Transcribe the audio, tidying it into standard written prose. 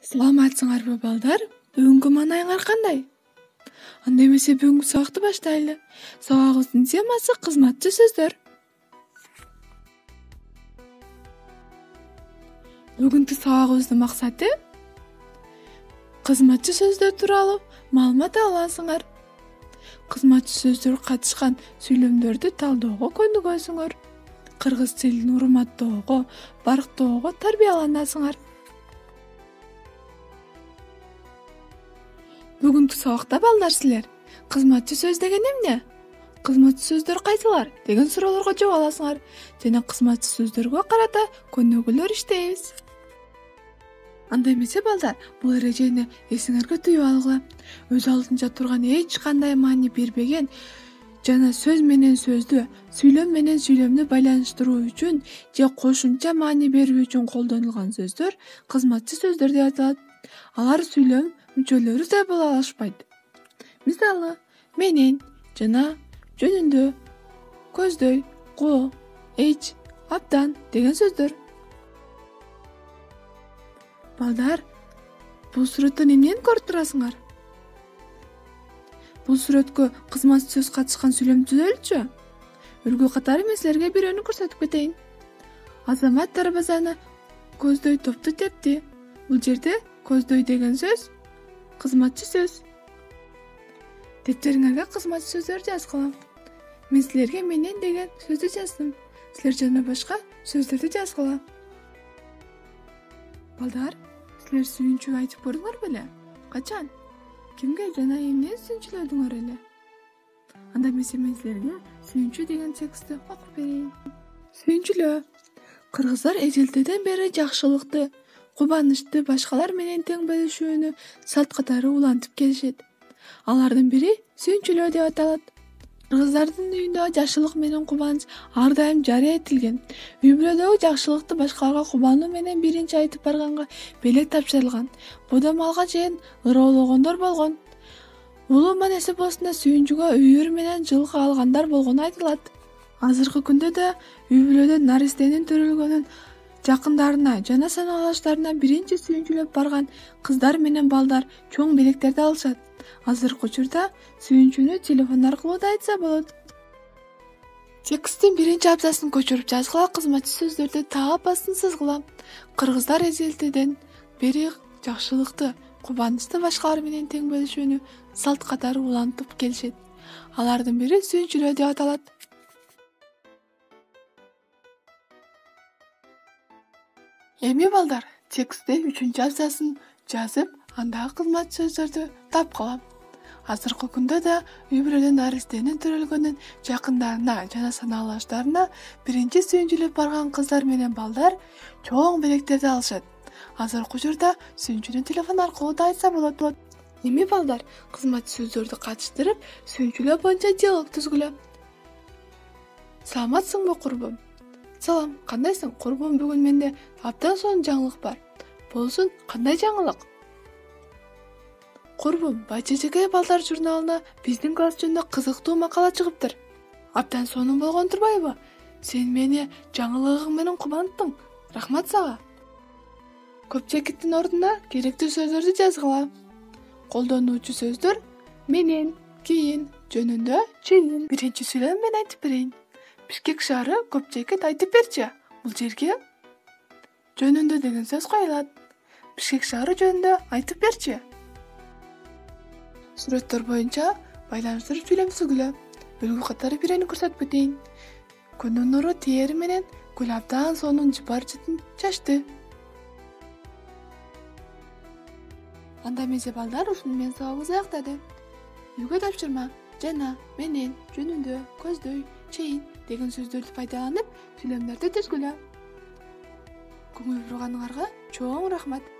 Саламатсыңарбы балдар? Бүгүнкү маанайыңар кандай? Анда эмесе бүгүнкү сабакты баштайлы. Сабагыбыздын темасы кызматчы сөздөр. Бүгүнкү сабагыбыздын максаты кызматчы сөздөр тууралуу маалымат аласыңар. Кызматчы сөздөр катышкан сүйлөмдөрдү талоого көнүгөсүңөр. Кыргыз тилин урматтоого, барктоого тарбияланасыңар. Бүгүнкү сабакта балдар силер кызматчы сөз деген эмне? Кызматчы сөздөр кайсылар деген суроолорго жооп аласыңар жана кызматчы сөздөргө карата көнүгүүлөр иштейбиз. Анда эмесе балдар, бул эрежени эсиңерге түйүп алгыла. Өз алдынча турган эч кандай маани бербеген жана сөз менен сөздү, сүйлөм менен сүйлөмдү байланыштыруу үчүн же кошумча маани берүү үчүн колдонулган сөздөр кызматчы сөздөр деп аталат. Алар сүйлөм мүчөлөрү да боло алышпайт. Мисалы, менен жана жөнүндө, көздөй, ко, эч, абдан деген сөздөр. Балдар, бул сүрөттөн эмнени көрүп турасыңар? Бул сүрөткө кызматчы сөз катышкан сүйлөм түзөлчү. Үлгү катары мен силерге бирөөнү көрсөтүп кетейин. Азамат дарбазаны көздөй топту тепти. Бул жерде көздөй деген сөз кызматчы сөз. Дептериңерге кызматчы сөздөр жазгыла. Мен силерге менен деген сөздү жаздым. Силер жана башка сөздөрдү жазгыла. Балдар, силер сүйүнчү айтып көрдүңөр беле? Качан? Кимге жана эмнени сүйүнчүлөдүңөр эле? Анда эмесе мен силерге сүйүнчү деген текстти окуп берейин. Сүйүнчүлөө. Кыргыздар эжелдеден бери жакшылыкты, кубанычты башкалар менен тең бөлүшүүнү салт катары улантып келишет. Алардын бири сүйүнчүлөө деп аталат. Кыргыздардын үйүндө жакшылык менен кубаныч ар дайым жарыя этилген. Үй бүлөдөгү жакшылыкты башкаларга кубануу менен биринчи айтып барганга белек тапшырылган. Бодом алга чейин ыроологондор болгон. Улуу манеси боосунда сүйүнчүгө үйүр менен жылкы алгандар болгону айтылат. Азыркы күндө да үй бүлөдө наристенин төрөлгөнүн жакындарына жана санаалаштарына биринчи сүйүнчүлөп барган кыздар менен балдар чоң белектерди алышат. Азыркы учурда сүйүнчүнү телефон аркылуу да айтса болот. Тексттин биринчи абзацын көчүрүп жазгыла, кызматчы сөздөрдү таап астын сызгыла. Кыргыздар эжелдеден бери жакшылыкты, кубанычты башкалар менен тең бөлүшүүнү салт катары улантып келишет. Алардын бири сүйүнчүлөө деп аталат. Эми балдар, текстте үчүнчү абзацын жазып, андагы кызматчы сөздөрдү тапкыла. Азыркы күндө да үй бүлөдө наристенин төрөлгөнүн жакындарына жана санаалаштарына биринчи сүйүнчүлөп барган кыздар менен балдар чоң белектерди алышат. Азыркы учурда сүйүнчүнү телефон аркылуу да айтса болот. Эми балдар, кызматчы сөздөрдү катыштырып, сүйүнчүлөө боюнча диалог түзгүлө. Саламатсыңбы, курбум? Салам, кандайсың? Курбум, бүгүн менде абдан сонун жаңылык бар. Болсун, кандай жаңылык? Курбум, Байчечекей балдар журналына биздин класс жөнүндө кызыктуу макала чыгыптыр. Абдан сонун болгон турбайбы? Сен мени жаңылыгың менен кубанттың. Рахмат сага. Көпчекиттин ордуна керектүү сөздөрдү жазгыла. Колдонуучу сөздөр менен, кийин, жөнүндө, чейин. Биринчи сүйлөм мен айтып берейин. Бишкек шаары Көпчекит айтып берчи. Бул жерге жөнүндө деген сөз коюлат. Бишкек шаары жөнүндө айтып берчи. Сүрөттөр боюнча байланыштырып сүйлөм түзгүлө. Үлгү катары бирөөнү көрсөтүп кетейин. Күндүн нуру теери менен гүл абдан сонун жыпар жытын чачты. Анда эмесе балдар, ушуну менен сабагыбыз аяктады. Үйгө тапшырма жана менен, жөнүндө, көздөй, чейин деген сөздөрдү пайдаланып сүйлөмдөрдү түзгүлө. Көңүл бурганыңарга чоң рахмат.